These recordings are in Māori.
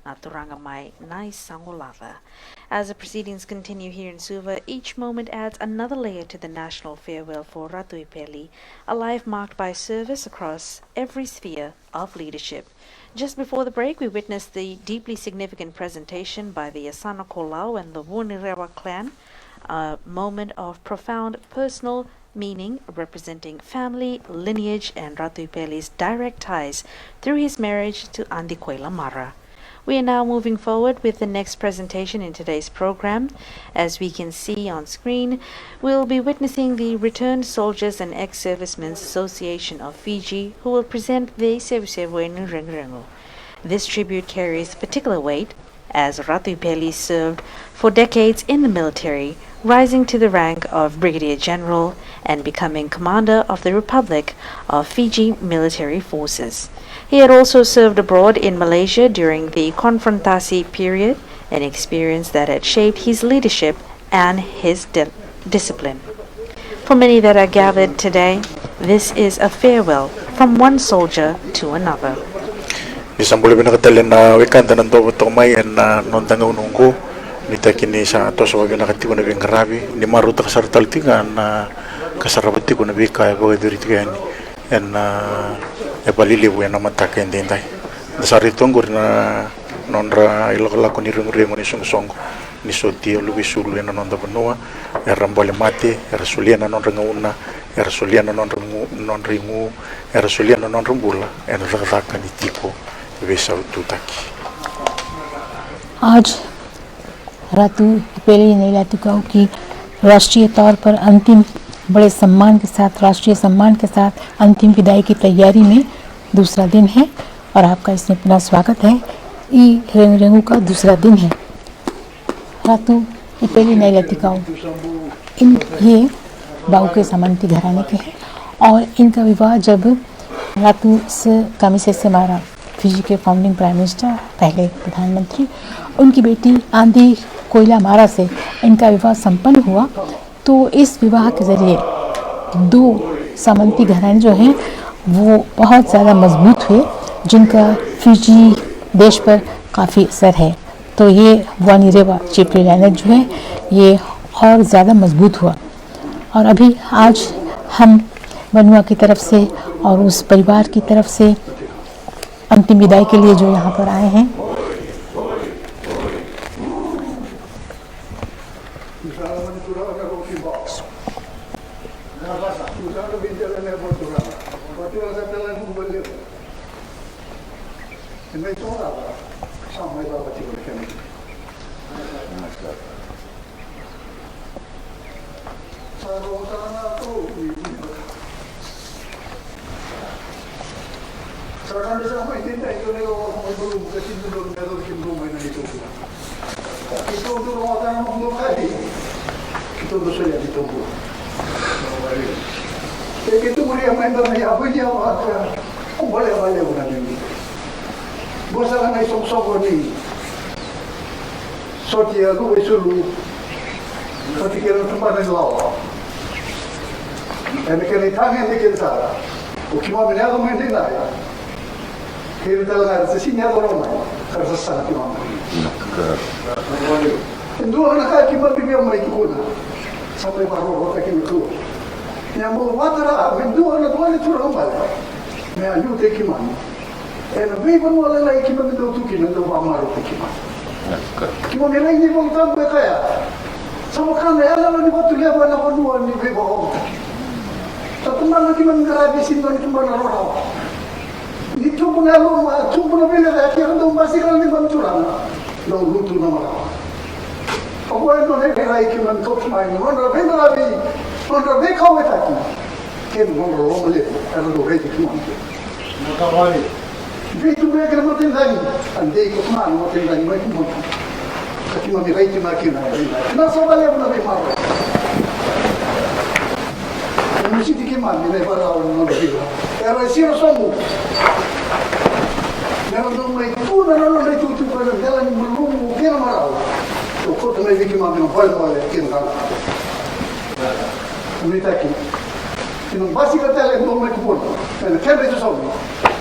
Naturangamai Nai Sangolava. As the proceedings continue here in Suva, each moment adds another layer to the national farewell for Ratu Ipeli, a life marked by service across every sphere of leadership. Just before the break, we witnessed the deeply significant presentation by the Asana Kolau and the Wunirewa clan, a moment of profound personal meaning representing family, lineage, and Ratu Ipeli's direct ties through his marriage to Andikoila Mara. We are now moving forward with the next presentation in today's program. As we can see on screen, we'll be witnessing the Returned Soldiers and Ex-Servicemen's Association of Fiji, who will present the Sevusevuenu Rengurengu. This tribute carries particular weight, as Ratu Ipeli served for decades in the military, rising to the rank of Brigadier General and becoming Commander of the Republic of Fiji Military Forces. He had also served abroad in Malaysia during the Konfrontasi period, an experience that had shaped his leadership and his discipline. For many that are gathered today, this is a farewell from one soldier to another. Isang boleh nakatalen na wikanta ng dobo tomay na nontanga unungko nita kini sa ato sa wagi nakatiwa na bingarabi ni maruta kasartal tinga na kasarabati ko na bika ko diriti kani en balili bu na mataka endai dasari tongur na nonra ilokala ko ni rengo ni song ni soti lubi sulu na nonda benua rambole mate rasuliana non rengauna rasuliana non ringu rasuliana non rumbula en rakaka ni tipo वैसा उतुताकी आज रातू इपेली नैलातुकाऊ की राष्ट्रीय तौर पर अंतिम बड़े सम्मान के साथ राष्ट्रीय सम्मान के साथ अंतिम विदाई की तैयारी में दूसरा दिन है और आपका इसमें पुनः स्वागत है। ई रेंगू का दूसरा दिन है। रातू इपेली नैलातुकाऊ ये बाऊ के सामंती घराने के हैं और इनका विवाह जब रातू से कामिसे से मारा फिजी के फाउंडिंग प्राइम मिनिस्टर पहले प्रधानमंत्री उनकी बेटी आंधी कोयला मारा से इनका विवाह संपन्न हुआ, तो इस विवाह के ज़रिए दो सामंती घराने जो हैं वो बहुत ज़्यादा मजबूत हुए, जिनका फिजी देश पर काफ़ी असर है। तो ये वानिरेवा चिपली लाइनेज जो है ये और ज़्यादा मजबूत हुआ। और अभी आज हम वनुआ की तरफ से और उस परिवार की तरफ से अंतिम विदाई के लिए जो यहाँ पर आए हैं,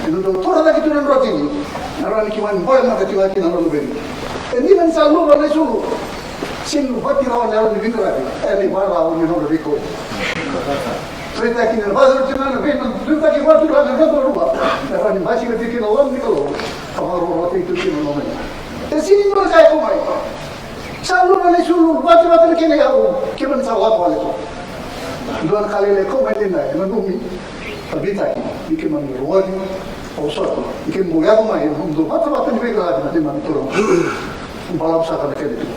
Ino tora lagi tu roti ni. Narani kiman boy maka tiwa kina lalu beri. Ini nan salu wala sulu. Sin bati rawan lalu ni vingra. Ni bara ni no biko. Cerita kini bazar cina na ben cerita ki watu la na do ruba. Narani basi ke tikina lam ni kalau. Kamar roti itu kina no men. Sini no kai ko mai. Salu wala sulu bati kini au. Kiman sawat wala tu. Duan kali le ko mai na numi. Abita ikin man ruwadi o so ikin mo yago mai mundo bata ni vega na man turo balap sa kana kene tu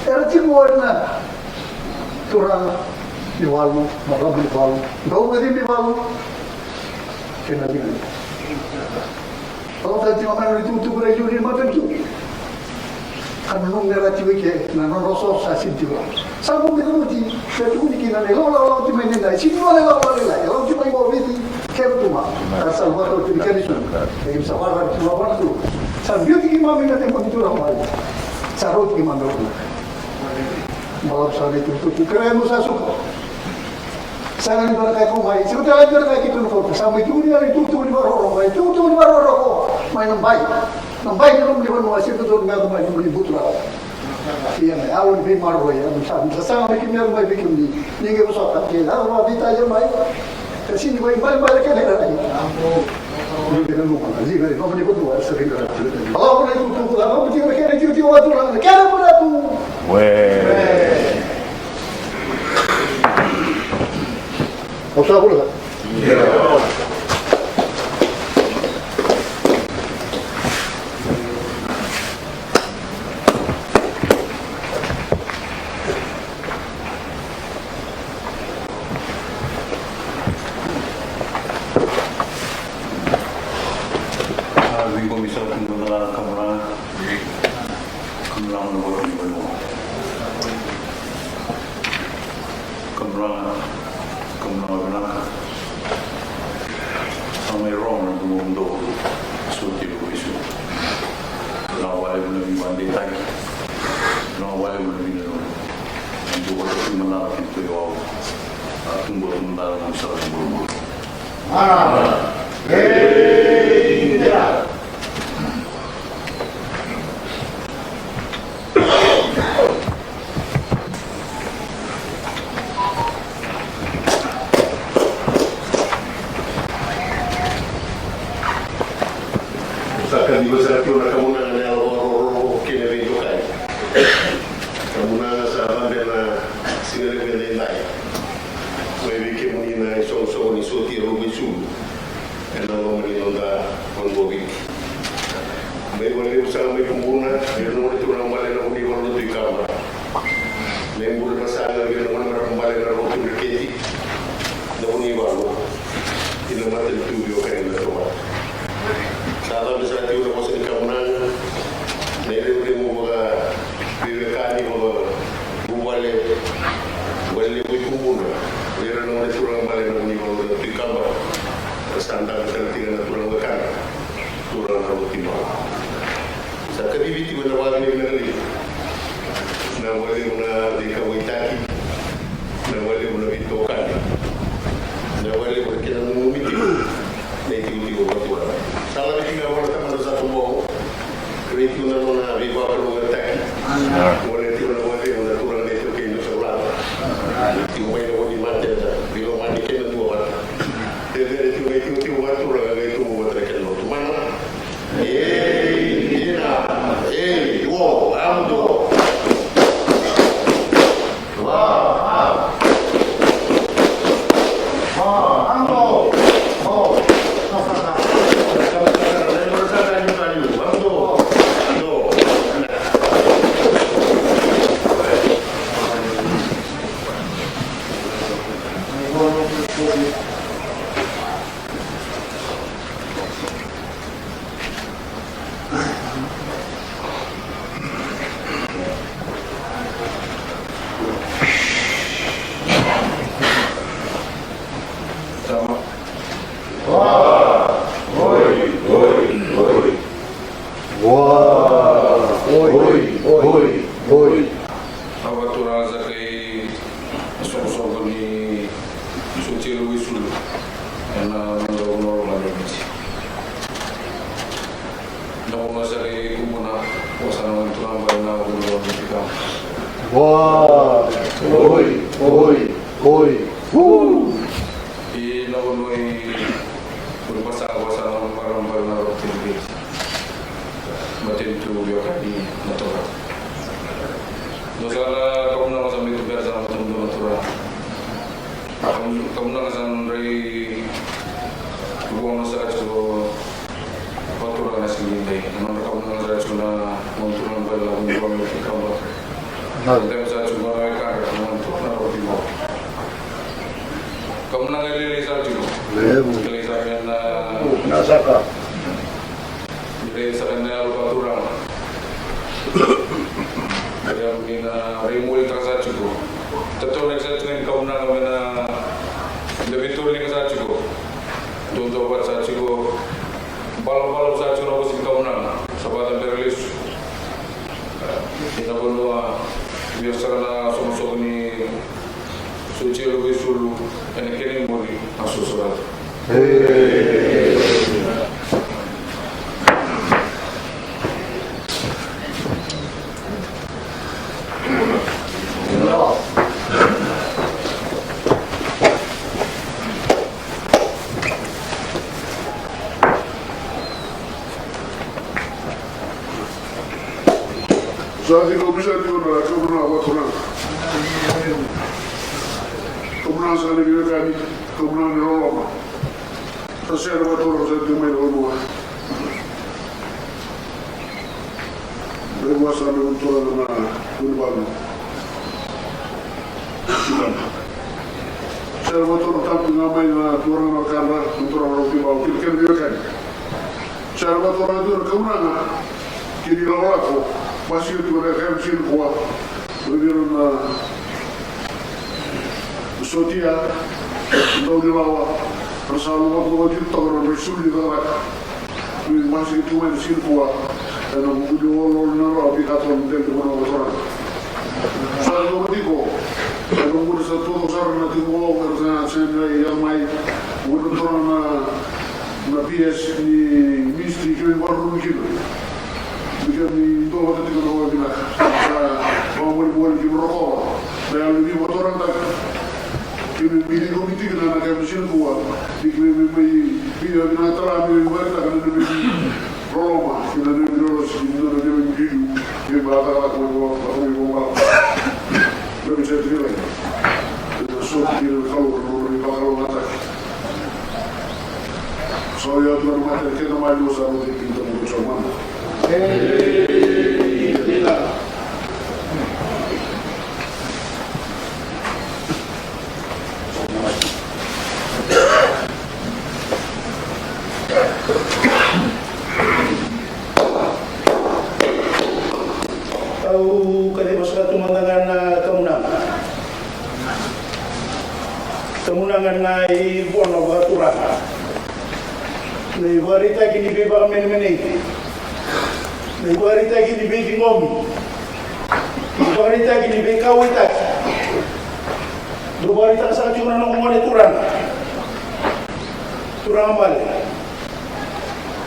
era ti morna tura ni walmo marab ni walmo do ngadi ni walmo kena ni kalau tadi mana itu tu berai juri matan tu kan nung nera ti wike na no roso sa sinti wa sabu mi ruti se tu ni kina le lo ti mai nai si no le lo ti mai mo viti ke tu ma asal wa to ti kani sun e sa wa ra ti wa tu sa beauty ki ma mi na te mo tu ra ma sa ro ti ma ndo balap sa le tu kere mo sa su sa ni ba ka ko mai si ko ta ga ka ki tu ko sa mi tu ni ari tu ni ba ro mai tu ni ba ro ko mai nam bai ni rum ni ba no asi tu ni ga mai ni butra iya mai awon bi mar ho ya sa mai ki mi mai bi ki ni ge so ta ke la ro bi ta je mai kasi ni mai ka le ra ni ge no ma ni ge no ni ko tu sa ri ra ala ko ni tu la ma ti ke ni ti wa tu la ke ra mo ra tu we o sa ko la Islam. Wah, oi. Inaunui berpasang-pasang barang-barang narok tinggi. Matentu yakadi natura. Dosala kamu nama sampai itu biasa nama temu natura. Kamu nama sampai buang nasa aja natura nasi lindai. Nama kamu nama saya cuma untuk membela buang lebih kamu. Nanti saya cuma ikan untuk narok tinggi. Kamu nama lele saja. Lele saja na. Nasaka. Lele saja na natura. Kaya mina remuli kasa chuko. Tato nagsa tingin kauna kami na lebitul ni kasa chuko. Doon ba sa chuko. Balo sa chuko ko si kauna. Sabatan perlis. Inabulo biar na sumusok ni suci lo bisul ene kene mori asusurat. Jadi kau bisa diurus, kau pernah apa pernah? Kau pernah sekali bila kali, kau pernah nerolong. Tapi ada apa orang saya cuma nerolong. Berbuat sama untuk orang kurban. Saya ada apa orang tak mengamai na orang makan untuk orang roti bau. Kita bila kali. Saya ada apa orang itu kau pernah kiri lawan. Masih itu mereka mesti kuat, begitu na sotia, tahu di bawah, persalahan waktu itu orang bersul di darat, masih itu mesti kuat, dan mungkin orang nara aplikasi dari mana orang. Saya waktu itu, kalau mungkin satu orang nanti mau kerja sendiri yang mai, mungkin orang na PS di misteri kau baru mungkin. Begini itu waktu itu kalau kita mau buat di merokok, dan lebih motoran tak, kini bini komiti kita nak mesin kuat, dikini bini bina terang bini buat tak kena lebih Roma, kita lebih terus kita lebih hidup, kita bakal aku bawa, lebih saya terima. Kita sok kita kalau mata, soalnya tuan mata kita maju sama kita mau coba. Tahu kali masalah tumandangan kemenangan nai bono baturan. Nai warita kini beba men. Ibarita kini beki ngomi, ibarita kini beka wita, ibarita kasar cuma nongol turang amal,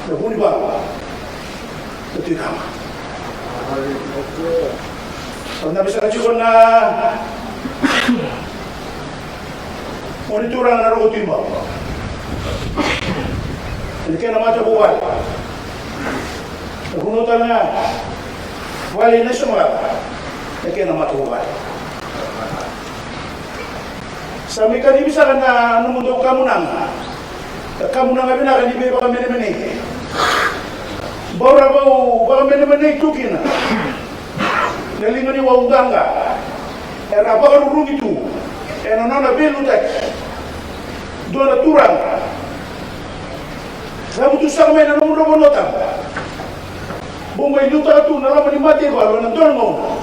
dapuni bapa, betul kama. Karena bisa cuma na, mau turang naruh timba, ini kena macam buat. Kuno tanga wali nasional kena matuwa sami kan bisa kana numundo kamunang bina kan ibe ba mene bora ba mene tukina nalingani wa undanga era ba rurungi tu ena nana belu tak dona turang sabu tu sama na numundo bonota Bunga itu tu nalar menikmati kalau nonton mau.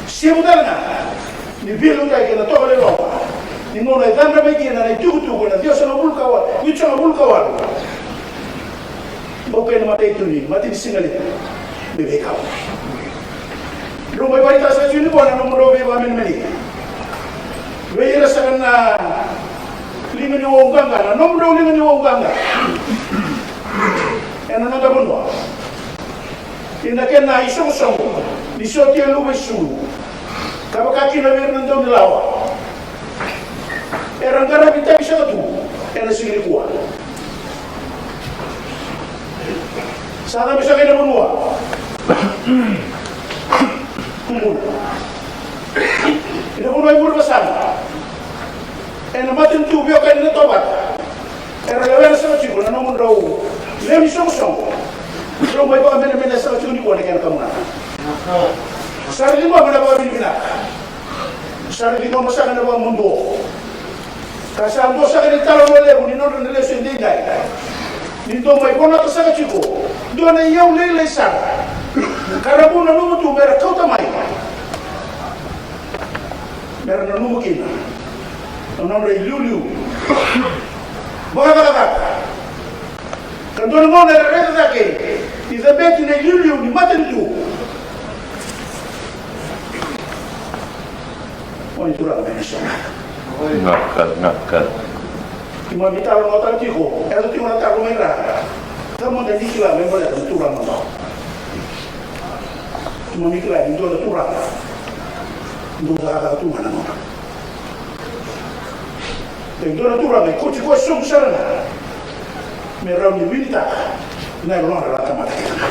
Siapa dah ni bilu tak kena tahu le lo. Ni mau nak dan ramai kena ni tu kena dia sana bulkawan, itu sana bulkawan. Bukan mati itu ni, mati di sini ni. Bebekau. Rumah balik tak saya ni pun nombor dua beben meni. Wei rasakan na lima ni wong ganga, nombor lima ni wong ganga. Ena nada bunwa. Indah kena isong-isong Ni soti lu besu. Kaba kaki na ver nando ni lawa. Era ngara bita bisa tu. Era sini kuat. Sana bisa kena menua. Kumun. Ina menua ibu besar. Ena matin tu biar kena tobat. Era level sama cikgu, nana mun rau. Lemi song. Rau mai ba mena sama cikgu ni kuat dengan kamu nak. Sari lima mana bawa bina. Sari lima masa kena bawa mundo. Kasih amdo sakit di talon oleh buni non nele sendiri dai. Nindo mai kona kasih cikgu. Dua na yang lele sar. Karena pun nanu tu mereka kau tamai. Mereka nanu mungkin. Nanu liu. Bagaimana? Kan tuan mau nak reda lagi. Tidak betul ni liu ni mati tu. Oh itu lah manusia. Ngakal. Cuma minta orang otak tiko. Itu cuma tak rumah merah. Kamu dah dikira memang ada turang mana. Cuma mikirlah itu ada turang. Itu ada tu mana mana. Itu ada turang. Kau cikgu sung sana. Merau ni winita. Naik orang rata mata kita.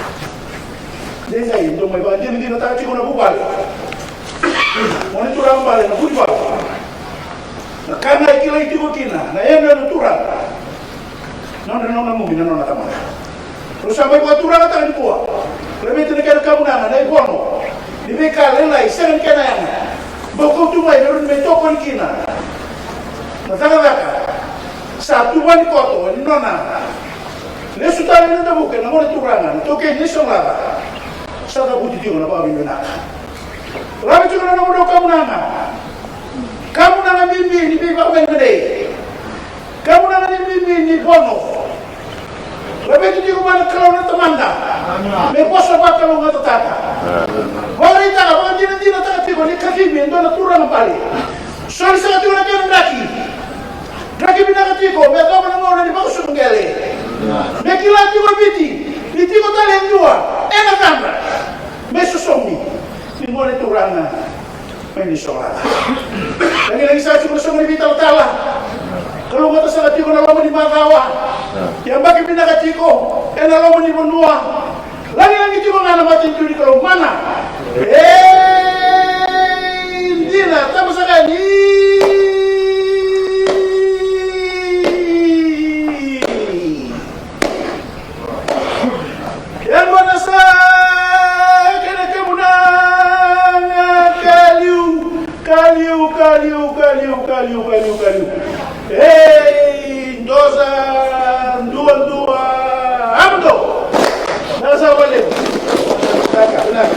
Dia itu mai banjir ni nak cikgu nak bubal. Mana turang balik nak bubal. Karena ikilah itu kina. Na yang ada turang. Nona mungkin nona tamat. Terus sampai buat turang tak ada buat. Lebih tu negara kamu nana, naik bono. Di mereka lelai, sangat kena yang. Bokau tu mai baru metokon kina. Maka satu ban koto ni nona. Ne sudah ni dah bukan, namun itu turangan. Toke ni semua. Sada budi dia nak bawa bina. Lalu juga nama doa kamu nana. Kamu nana bibi ni bibi apa yang gede. Kamu nana bibi ni bono. Lebih itu juga mana kalau nak temanda. Mepos apa kalau nggak tetap. Hari tak apa jadi tak tiba ni kaki ni dona turang balik. Soal saya tu nak yang Draki bina kaki ko, betul mana mau ni bagus menggele. Mekilat juga biti ko tali dua. Enak kan? Mesusomni. Ni mau ni turang ini soal. Lagi saya cuma sumber biti talah. Kalau kata salah tiko na lomo ni magawa. Yang bagi bina katiko, na lomo ni benua. Lagi tiko ngana mati tuli kalau mana? Dina, tama sakali. Yang mana sa kena kemunang kaliu. Dosa dua amdo. Nasa balik. Benar.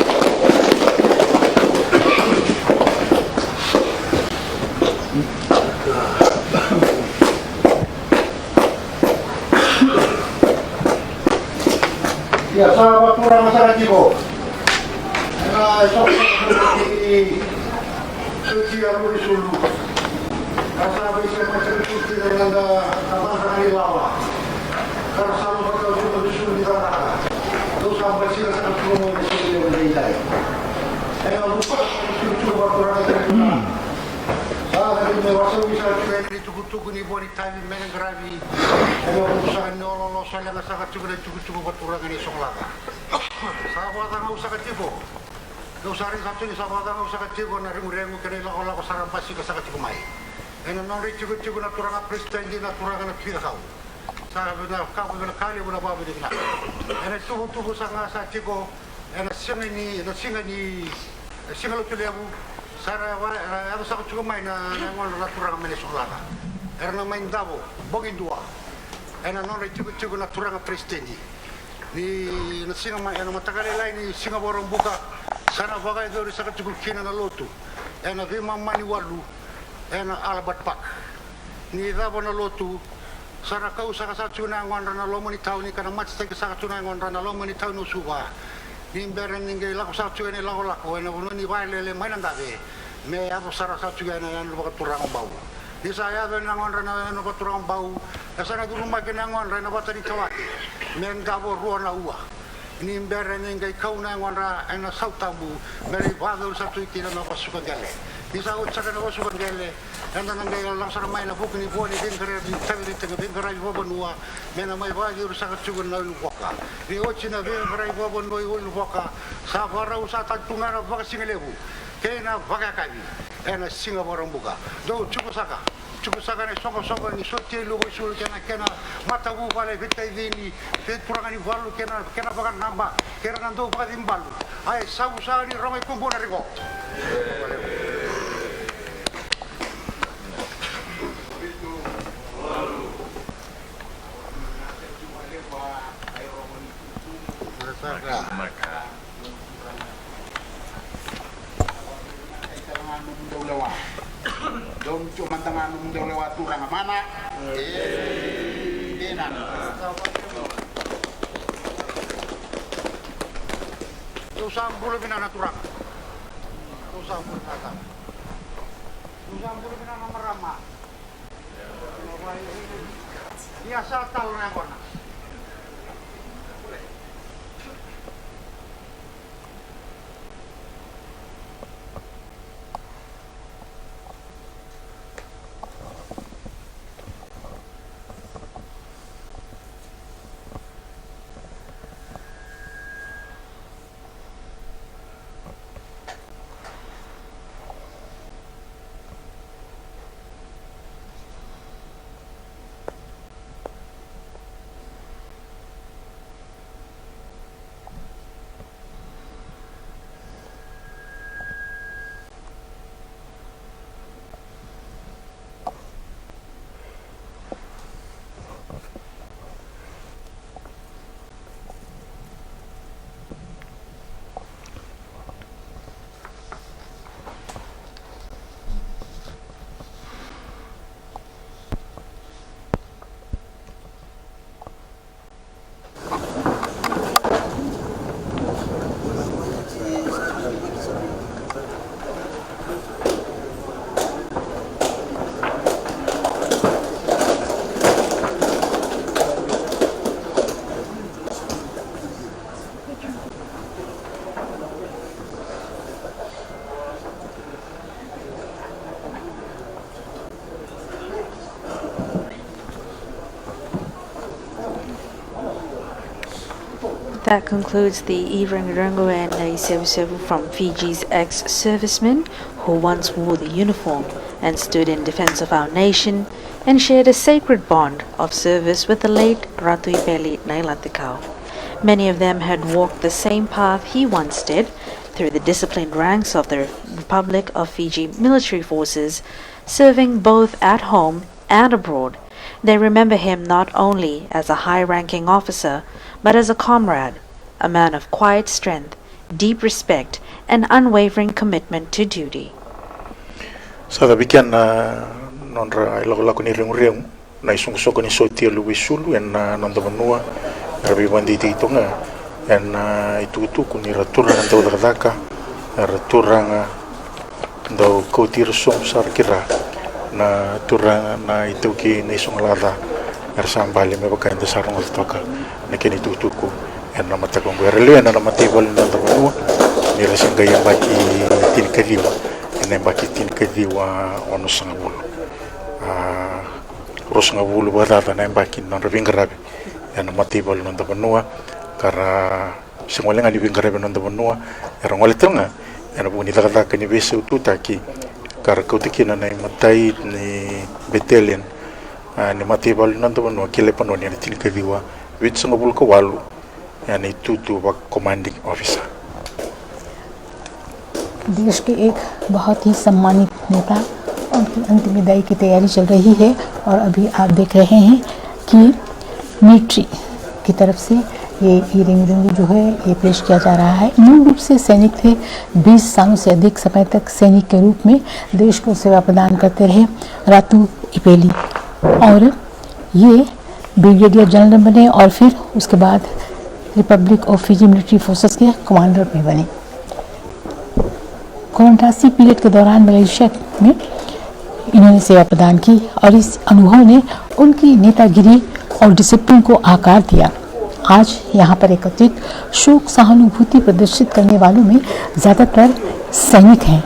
Ya, sahabat kurang masyarakat Ciko. Ini suci aku disulu. Karena bisa macam suci dengan apa sekali lawa. Karena selalu bakal juga disulu di tanah. Terus sampai sini sangat semua disulu yang berdaya. Saya lupa suci kurang masyarakat. Sahabat dewasa bisa juga di tugu-tugu ni buat ditanya menang gerabi. Saya berusaha nolong saya nggak sangat juga dan tugu-tugu berturang ini songlaka. Sahabat nggak usah kecibo. Dosarin satu ni sahabat nggak usah kecibo na ringu-ringu kena olah saran pasti kesangat cukup mai. Ena nori cukup na turang apristen di na turang na pira kau. Sahabat na kau na kali mula bawa di kena. Ena tubuh sangat sacibo. Ena singa ni lu tuliamu. Sara ada sangat cukup mai na ngol na turang menesolana. Erna main dabo, bogin dua. Ena nori cukup na turang apristen di. Ni singa mai ena matakali lain ni singa borong buka. Sana bagai dari sangat cukup kina na lotu. Ena vima mani walu. Ena alabat pak. Ni dabo na lotu. Sana kau sangat cuna ngon na lomo ni tau ni kana mat stay sangat cuna ngon na lomo ni tau no suwa. Ni beren ni laku sangat cuna ni lako. Ena uno ni baile le mainan dabe. Me apo sara sangat cuna na yan lupa turang bau. Di saya ben ngon na no turang bau. Sana dulu makin ngon na bata ni kawati. Men dabo ruo na uwa. ni mbera ngai kauna ngora ana sautamu meri bado satu ikira no pasukan gale bisa utsaka no pasukan gale anda ngai langsung mai na bukni boni bingkare tagri tag bingkare bobonua mena mai bagi ursaka chugun na luboka ri ochina bingkare bobonoi luboka safara usata tungara baka singalebu kena baka kagi ena singa borong buka do chukusaka ne songo ni sotie lugo sul kena mata bu vale vitai dini vet purangani valu kena baka namba kena nando baka dimbalu ai sabu ni romai kumbona rigo Dom cuma tangan mungkin lewat turang mana? Enak. Usang bulu binana turang. Usang bulu kata. Usang bulu binana merama. Biasa tahu yang kona. That concludes the Irang Rango and Naisevu from Fiji's ex-servicemen who once wore the uniform and stood in defense of our nation and shared a sacred bond of service with the late Ratu Ipeli Nailatikau. Many of them had walked the same path he once did through the disciplined ranks of the Republic of Fiji military forces, serving both at home and abroad. They remember him not only as a high-ranking officer, but as a comrade, a man of quiet strength, deep respect, and unwavering commitment to duty. Sa bigyan nonra ilago ni riung na isungso ni sotia luwisulu en nonda manua rabi banditi ito nga en itu kuni raturang daw daka raturang daw kautir sum sar kira na turang na itu ki na isunglada ersambali me baka enda sarong toka na kini tutuku en na matakong guerrilla na matibol na daw ni rasingayang baki tinikadiwa en baki tinikadiwa ono sangul ros ngabulu badata na baki non ravingarabi en matibol na daw kara singolenga di bingarabi na daw era ngolitunga en buni dagda kani besu tutaki kara kautikina na matai ni battalion ni matibol na daw kile panon ni tinikadiwa wit sangabul ko walu यानी to commanding officer. देश के एक बहुत ही सम्मानित नेता उनकी अंतिम विदाई की तैयारी चल रही है और अभी आप देख रहे हैं कि मिलिट्री की तरफ से ये इरंग जो है ये पेश किया जा रहा है। मूल रूप से सैनिक थे, 20 सालों से अधिक समय तक सैनिक के रूप में देश को सेवा प्रदान करते रहे रातू इपेली और ये ब्रिगेडियर जनरल बने और फिर उसके बाद Republic of Fiji military forces के कमांडर भी बने। 89 पीरियड के दौरान मलेशिया में इन्होंने सेवा प्रदान की और इस अनुभव ने उनकी नेतागिरी और डिसिप्लिन को आकार दिया। आज यहाँ पर एकत्रित शोक सहानुभूति प्रदर्शित करने वालों में ज़्यादातर सैनिक हैं।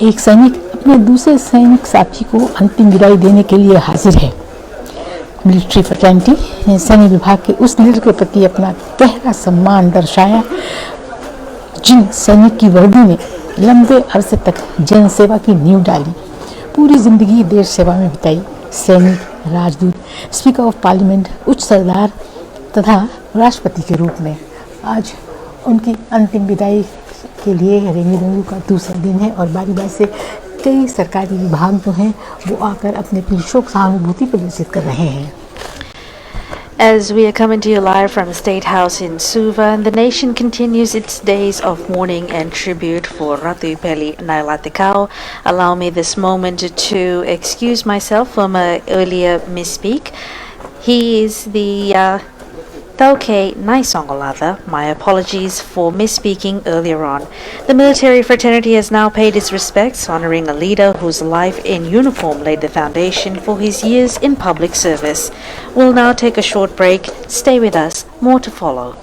एक सैनिक अपने दूसरे सैनिक साथी को अंतिम विदाई देने के लिए हाजिर है। मिलिट्री फ्रेटर्निटी ने सैन्य विभाग के उस लीडर के प्रति अपना गहरा सम्मान दर्शाया जिन सैनिक की वर्दी ने लंबे अरसे तक जन सेवा की नींव डाली, पूरी जिंदगी देश सेवा में बिताई। सैनिक, राजदूत, स्पीकर ऑफ पार्लियामेंट, उच्च सरदार तथा राष्ट्रपति के रूप में आज उनकी अंतिम विदाई के लिए रेंगू का दूसरा दिन है और बारी बारी से कई सरकारी विभाग जो हैं वो आकर अपने शोक सहानुभूति प्रदर्शित कर रहे हैं। As we are coming to you live from the State House in Suva, and the nation continues its days of mourning and tribute for Ratuipeli Nailatikau, allow me this moment to excuse myself from an earlier misspeak. He is the Tauke Naisongolada. My apologies for misspeaking earlier on. The military fraternity has now paid its respects, honoring a leader whose life in uniform laid the foundation for his years in public service. We'll now take a short break. Stay with us. More to follow.